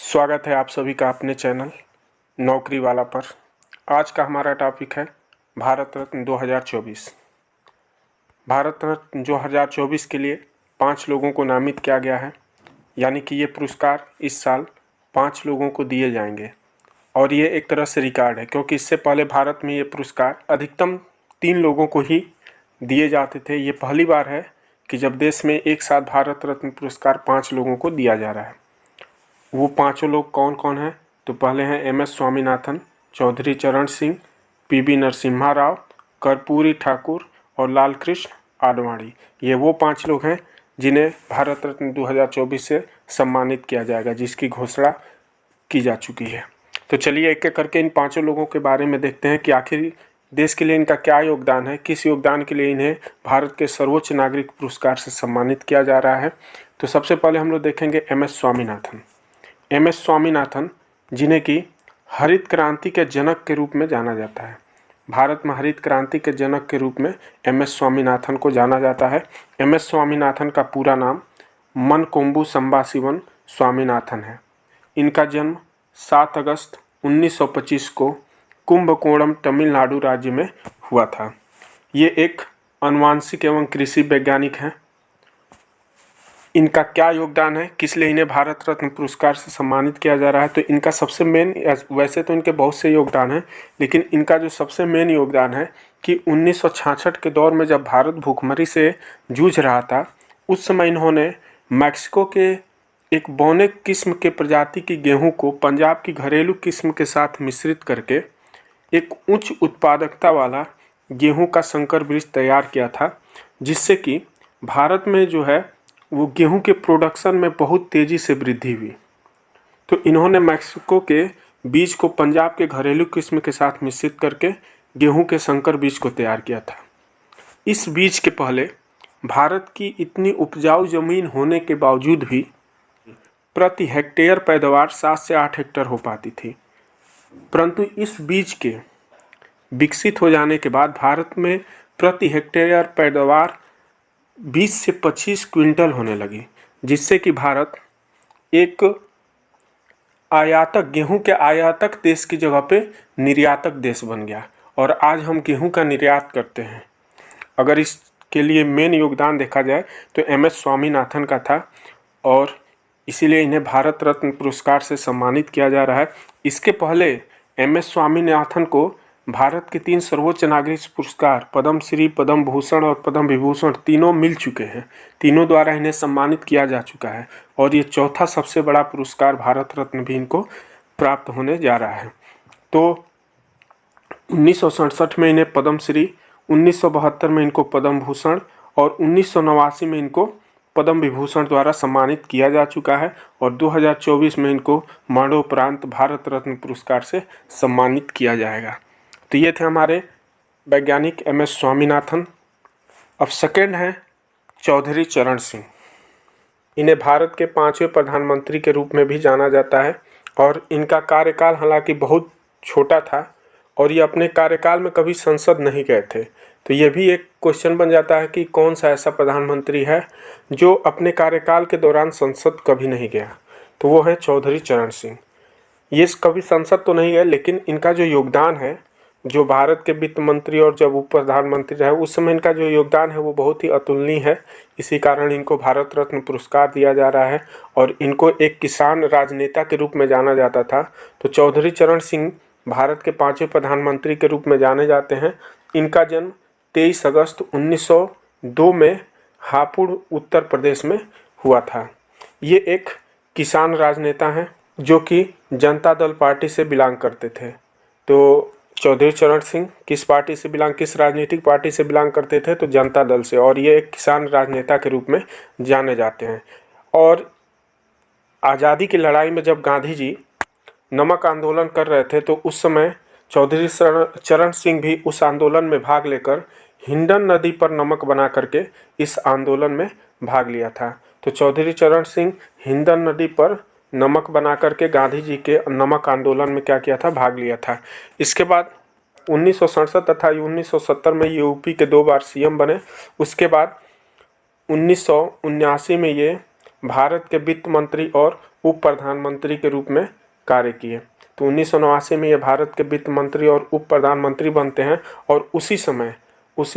स्वागत है आप सभी का अपने चैनल नौकरी वाला पर। आज का हमारा टॉपिक है भारत रत्न 2024। भारत रत्न 2024 के लिए 5 लोगों को नामित किया गया है, यानी कि ये पुरस्कार इस साल 5 लोगों को दिए जाएंगे और ये एक तरह से रिकॉर्ड है, क्योंकि इससे पहले भारत में ये पुरस्कार अधिकतम 3 लोगों को ही दिए जाते थे। ये पहली बार है कि जब देश में एक साथ भारत रत्न पुरस्कार 5 लोगों को दिया जा रहा है। वो 5 लोग कौन कौन हैं? तो पहले हैं MS स्वामीनाथन, चौधरी चरण सिंह, PB नरसिम्हा राव, कर्पूरी ठाकुर और लाल कृष्ण आडवाणी। ये वो 5 लोग हैं जिन्हें भारत रत्न 2024 से सम्मानित किया जाएगा, जिसकी घोषणा की जा चुकी है। तो चलिए एक एक करके इन 5 लोगों के बारे में देखते हैं कि आखिर देश के लिए इनका क्या योगदान है, किस योगदान के लिए इन्हें भारत के सर्वोच्च नागरिक पुरस्कार से सम्मानित किया जा रहा है। तो सबसे पहले हम लोग देखेंगे MS स्वामीनाथन। MS स्वामीनाथन, जिन्हें कि हरित क्रांति के जनक के रूप में जाना जाता है। भारत में हरित क्रांति के जनक के रूप में MS स्वामीनाथन को जाना जाता है। MS स्वामीनाथन का पूरा नाम मनकोम्बु संबाशिवन स्वामीनाथन है। इनका जन्म 7 अगस्त 1925 को कुंभकोणम तमिलनाडु राज्य में हुआ था। ये एक आनुवांशिक एवं कृषि वैज्ञानिक हैं। इनका क्या योगदान है, किस लिए इन्हें भारत रत्न पुरस्कार से सम्मानित किया जा रहा है? तो इनका सबसे मेन, वैसे तो इनके बहुत से योगदान हैं, लेकिन इनका जो सबसे मेन योगदान है कि 1966 के दौर में जब भारत भूखमरी से जूझ रहा था, उस समय इन्होंने मैक्सिको के एक बौने किस्म के प्रजाति की गेहूं को पंजाब की घरेलू किस्म के साथ मिश्रित करके एक उच्च उत्पादकता वाला गेहूं का संकर बीज तैयार किया था, जिससे कि भारत में जो है वो गेहूं के प्रोडक्शन में बहुत तेज़ी से वृद्धि हुई। तो इन्होंने मैक्सिको के बीज को पंजाब के घरेलू किस्म के साथ मिश्रित करके गेहूं के संकर बीज को तैयार किया था। इस बीज के पहले भारत की इतनी उपजाऊ ज़मीन होने के बावजूद भी प्रति हेक्टेयर पैदावार 7 से 8 हेक्टेयर हो पाती थी, परंतु इस बीज के विकसित हो जाने के बाद भारत में प्रति हेक्टेयर पैदावार 20 से 25 क्विंटल होने लगी, जिससे कि भारत एक आयातक, गेहूं के आयातक देश की जगह पे निर्यातक देश बन गया और आज हम गेहूं का निर्यात करते हैं। अगर इसके लिए मेन योगदान देखा जाए तो MS स्वामीनाथन का था और इसीलिए इन्हें भारत रत्न पुरस्कार से सम्मानित किया जा रहा है। इसके पहले MS स्वामीनाथन को भारत के 3 सर्वोच्च नागरिक पुरस्कार पद्म श्री, पद्म भूषण और पद्म विभूषण तीनों मिल चुके हैं। तीनों द्वारा इन्हें सम्मानित किया जा चुका है और ये चौथा सबसे बड़ा पुरस्कार भारत रत्न भी इनको प्राप्त होने जा रहा है। तो 1967 में इन्हें पद्म श्री, 1972 में इनको पद्म भूषण और 1989 में इनको पद्म विभूषण द्वारा सम्मानित किया जा चुका है और 2024 में इनको मरणोपरांत भारत रत्न पुरस्कार से सम्मानित किया जाएगा। तो ये थे हमारे वैज्ञानिक MS स्वामीनाथन। अब सेकेंड हैं चौधरी चरण सिंह। इन्हें भारत के 5वें प्रधानमंत्री के रूप में भी जाना जाता है और इनका कार्यकाल हालांकि बहुत छोटा था और ये अपने कार्यकाल में कभी संसद नहीं गए थे। तो ये भी एक क्वेश्चन बन जाता है कि कौन सा ऐसा प्रधानमंत्री है जो अपने कार्यकाल के दौरान संसद कभी नहीं गया। तो वो है चौधरी चरण सिंह। ये कभी संसद तो नहीं गए, लेकिन इनका जो योगदान है, जो भारत के वित्त मंत्री और जब उप प्रधानमंत्री रहे उस समय इनका जो योगदान है वो बहुत ही अतुलनीय है। इसी कारण इनको भारत रत्न पुरस्कार दिया जा रहा है और इनको एक किसान राजनेता के रूप में जाना जाता था। तो चौधरी चरण सिंह भारत के 5वें प्रधानमंत्री के रूप में जाने जाते हैं। इनका जन्म 23 अगस्त 1902 में हापुड़ उत्तर प्रदेश में हुआ था। ये एक किसान राजनेता हैं जो कि जनता दल पार्टी से बिलोंग करते थे। तो चौधरी चरण सिंह किस राजनीतिक पार्टी से बिलोंग करते थे? तो जनता दल से। और ये एक किसान राजनेता के रूप में जाने जाते हैं। और आज़ादी की लड़ाई में जब गांधी जी नमक आंदोलन कर रहे थे तो उस समय चौधरी चरण सिंह भी उस आंदोलन में भाग लेकर हिंडन नदी पर नमक बना करके इस आंदोलन में भाग लिया था। तो चौधरी चरण सिंह हिंडन नदी पर नमक बना करके गांधी जी के नमक आंदोलन में क्या किया था? भाग लिया था। इसके बाद 1967 तथा 1970 में ये यूपी के 2 बार CM बने। उसके बाद 1979 में ये भारत के वित्त मंत्री और उप प्रधानमंत्री के रूप में कार्य किए। तो 1989 में ये भारत के वित्त मंत्री और उप प्रधानमंत्री बनते हैं और उसी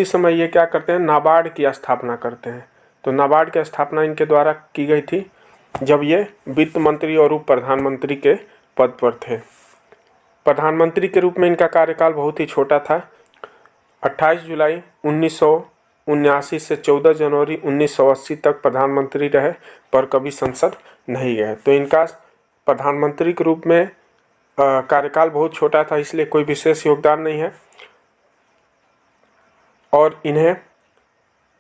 समय ये क्या करते हैं, नाबार्ड की स्थापना करते हैं। तो नाबार्ड की स्थापना इनके द्वारा की गई थी जब ये वित्त मंत्री और उप प्रधानमंत्री के पद पर थे। प्रधानमंत्री के रूप में इनका कार्यकाल बहुत ही छोटा था। 28 जुलाई 1979 से 14 जनवरी 1980 तक प्रधानमंत्री रहे, पर कभी संसद नहीं गए। तो इनका प्रधानमंत्री के रूप में कार्यकाल बहुत छोटा था, इसलिए कोई विशेष योगदान नहीं है। और इन्हें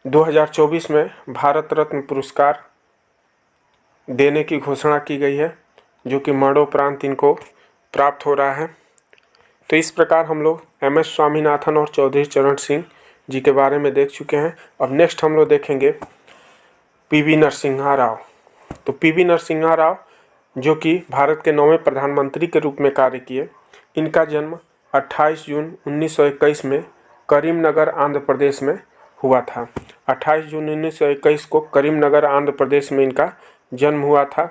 2024 में भारत रत्न पुरस्कार देने की घोषणा की गई है, जो कि मरणोपरांत इनको प्राप्त हो रहा है। तो इस प्रकार हम लोग एम एस स्वामीनाथन और चौधरी चरण सिंह जी के बारे में देख चुके हैं। अब नेक्स्ट हम लोग देखेंगे पीवी नरसिम्हा राव। तो पीवी नरसिम्हा राव जो कि भारत के 9वें प्रधानमंत्री के रूप में कार्य किए, इनका जन्म 28 जून 1921 में करीमनगर आंध्र प्रदेश में हुआ था। 28 जून 1921 को करीमनगर आंध्र प्रदेश में इनका जन्म हुआ था।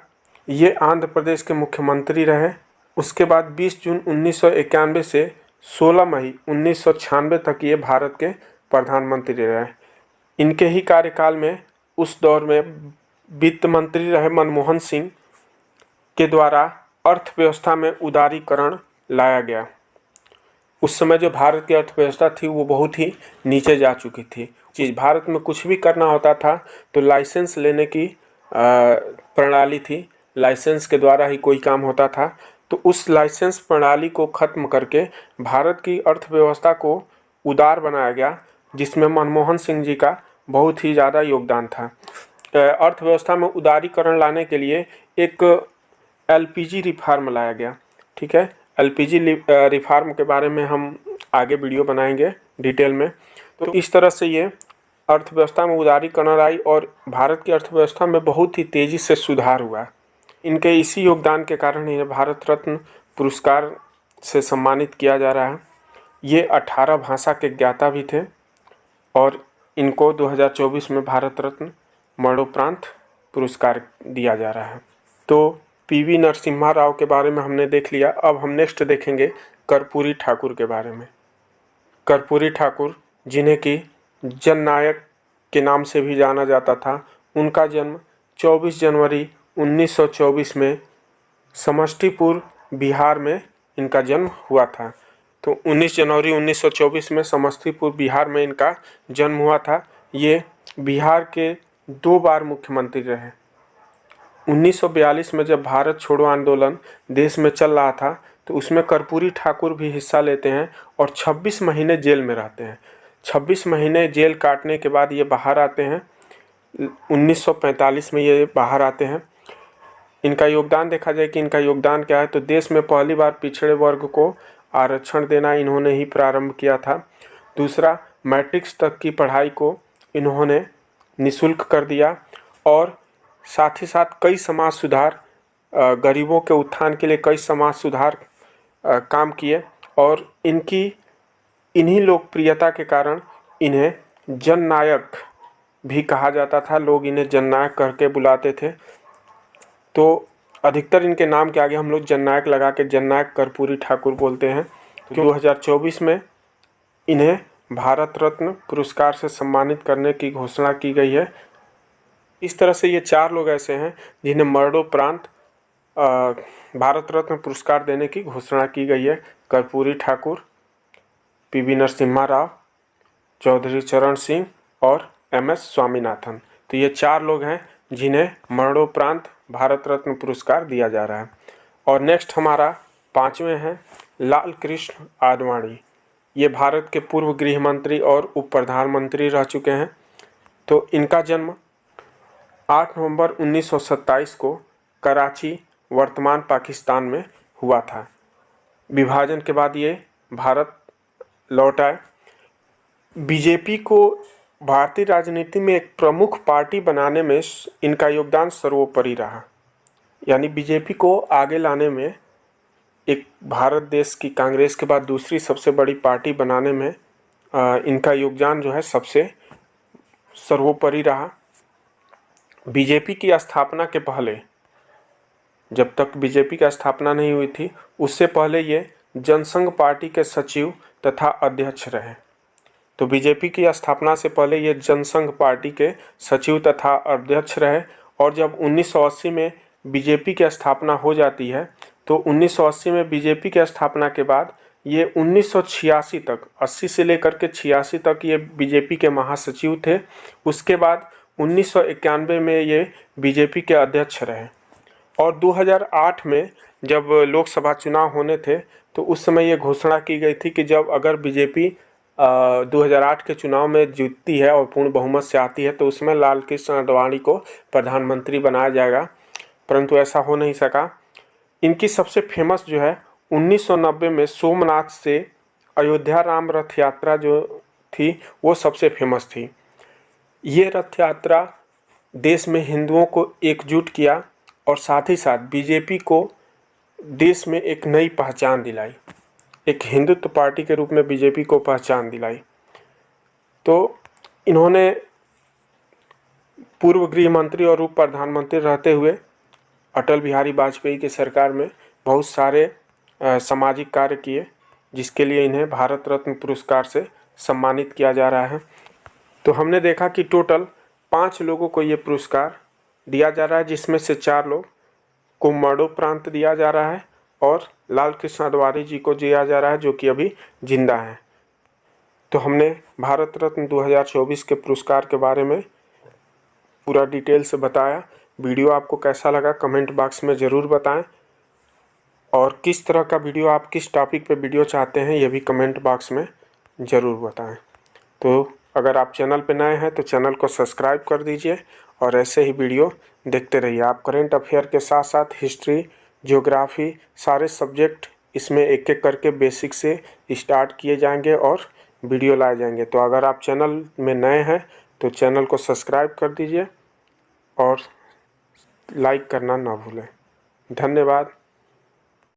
ये आंध्र प्रदेश के मुख्यमंत्री रहे। उसके बाद 20 जून 1991 से 16 मई 1996 तक ये भारत के प्रधानमंत्री रहे। इनके ही कार्यकाल में उस दौर में वित्त मंत्री रहे मनमोहन सिंह के द्वारा अर्थव्यवस्था में उदारीकरण लाया गया। उस समय जो भारत की अर्थव्यवस्था थी वो बहुत ही नीचे जा चुकी थी। भारत में कुछ भी करना होता था तो लाइसेंस लेने की प्रणाली थी, लाइसेंस के द्वारा ही कोई काम होता था। तो उस लाइसेंस प्रणाली को ख़त्म करके भारत की अर्थव्यवस्था को उदार बनाया गया, जिसमें मनमोहन सिंह जी का बहुत ही ज़्यादा योगदान था। अर्थव्यवस्था में उदारीकरण लाने के लिए एक एलपीजी रिफॉर्म लाया गया। ठीक है, एलपीजी रिफॉर्म के बारे में हम आगे वीडियो बनाएंगे डिटेल में। तो इस तरह से ये अर्थव्यवस्था में उदारीकरण आई और भारत की अर्थव्यवस्था में बहुत ही तेज़ी से सुधार हुआ। इनके इसी योगदान के कारण इन्हें भारत रत्न पुरस्कार से सम्मानित किया जा रहा है। ये 18 भाषा के ज्ञाता भी थे और इनको 2024 में भारत रत्न मरणोपरांत पुरस्कार दिया जा रहा है। तो पीवी नरसिम्हा राव के बारे में हमने देख लिया। अब हम नेक्स्ट देखेंगे कर्पूरी ठाकुर के बारे में। कर्पूरी ठाकुर, जिन्हें कि जननायक के नाम से भी जाना जाता था, उनका जन्म 24 जनवरी 1924 में समस्तीपुर बिहार में इनका जन्म हुआ था। तो 19 जनवरी 1924 में समस्तीपुर बिहार में इनका जन्म हुआ था। ये बिहार के 2 बार मुख्यमंत्री रहे। 1942 में जब भारत छोड़ो आंदोलन देश में चल रहा था तो उसमें कर्पूरी ठाकुर भी हिस्सा लेते हैं और 26 महीने जेल में रहते हैं। 26 महीने जेल काटने के बाद ये बाहर आते हैं। 1945 में ये बाहर आते हैं। इनका योगदान देखा जाए कि इनका योगदान क्या है, तो देश में पहली बार पिछड़े वर्ग को आरक्षण देना इन्होंने ही प्रारंभ किया था। दूसरा, मैट्रिक्स तक की पढ़ाई को इन्होंने निःशुल्क कर दिया और साथ ही साथ कई समाज सुधार, गरीबों के उत्थान के लिए कई समाज सुधार काम किए और इन्हीं लोकप्रियता के कारण इन्हें जननायक भी कहा जाता था। लोग इन्हें जननायक करके बुलाते थे। तो अधिकतर इनके नाम के आगे हम लोग जननायक लगा के जननायक कर्पूरी ठाकुर बोलते हैं। तो 2024 में इन्हें भारत रत्न पुरस्कार से सम्मानित करने की घोषणा की गई है। इस तरह से ये 4 लोग ऐसे हैं जिन्हें मरणोपरांत भारत रत्न पुरस्कार देने की घोषणा की गई है। कर्पूरी ठाकुर, पीवी नरसिम्हा राव, चौधरी चरण सिंह और एम.एस. स्वामीनाथन। तो ये 4 लोग हैं जिन्हें मरणोपरांत भारत रत्न पुरस्कार दिया जा रहा है। और नेक्स्ट हमारा 5वें हैं लाल कृष्ण आडवाणी। ये भारत के पूर्व गृह मंत्री और उप प्रधानमंत्री रह चुके हैं। तो इनका जन्म 8 नवंबर 1927 को कराची, वर्तमान पाकिस्तान में हुआ था। विभाजन के बाद ये भारत लौट आए। बीजेपी को भारतीय राजनीति में एक प्रमुख पार्टी बनाने में इनका योगदान सर्वोपरि रहा। यानी बीजेपी को आगे लाने में, एक भारत देश की कांग्रेस के बाद दूसरी सबसे बड़ी पार्टी बनाने में इनका योगदान जो है सबसे सर्वोपरि रहा। बीजेपी की स्थापना के पहले जब तक बीजेपी की स्थापना नहीं हुई थी उससे पहले ये जनसंघ पार्टी के सचिव तथा अध्यक्ष रहे। तो बीजेपी की स्थापना से पहले ये जनसंघ पार्टी के सचिव तथा अध्यक्ष रहे और जब 1980 में बीजेपी की स्थापना हो जाती है तो 1980 में बीजेपी की स्थापना के बाद ये 1986 तक 80 से लेकर के 86 तक ये बीजेपी के महासचिव थे। उसके बाद 1991 में ये बीजेपी के अध्यक्ष रहे और 2008 में जब लोकसभा चुनाव होने थे तो उस समय ये घोषणा की गई थी कि जब अगर बीजेपी 2008 के चुनाव में जीतती है और पूर्ण बहुमत से आती है तो उसमें लाल कृष्ण आडवाणी को प्रधानमंत्री बनाया जाएगा, परंतु ऐसा हो नहीं सका। इनकी सबसे फेमस जो है 1990 में सोमनाथ से अयोध्या राम रथ यात्रा जो थी वो सबसे फेमस थी। ये रथ यात्रा देश में हिंदुओं को एकजुट किया और साथ ही साथ बीजेपी को देश में एक नई पहचान दिलाई, एक हिंदुत्व पार्टी के रूप में बीजेपी को पहचान दिलाई। तो इन्होंने पूर्व गृह मंत्री और उप प्रधानमंत्री रहते हुए अटल बिहारी वाजपेयी की सरकार में बहुत सारे सामाजिक कार्य किए, जिसके लिए इन्हें भारत रत्न पुरस्कार से सम्मानित किया जा रहा है। तो हमने देखा कि टोटल 5 लोगों को ये पुरस्कार दिया जा रहा है, जिसमें से 4 लोग को मरणोपरांत दिया जा रहा है और लाल कृष्ण आडवाणी जी को दिया जा रहा है जो कि अभी जिंदा हैं। तो हमने भारत रत्न 2024 के पुरस्कार के बारे में पूरा डिटेल से बताया। वीडियो आपको कैसा लगा कमेंट बॉक्स में ज़रूर बताएं और किस तरह का वीडियो आप किस टॉपिक पे वीडियो चाहते हैं ये भी कमेंट बॉक्स में ज़रूर बताएं। तो अगर आप चैनल पे नए हैं तो चैनल को सब्सक्राइब कर दीजिए और ऐसे ही वीडियो देखते रहिए। आप करंट अफेयर के साथ साथ हिस्ट्री, ज्योग्राफी सारे सब्जेक्ट इसमें एक एक करके बेसिक से स्टार्ट किए जाएंगे और वीडियो लाए जाएंगे। तो अगर आप चैनल में नए हैं तो चैनल को सब्सक्राइब कर दीजिए और लाइक करना ना भूलें। धन्यवाद।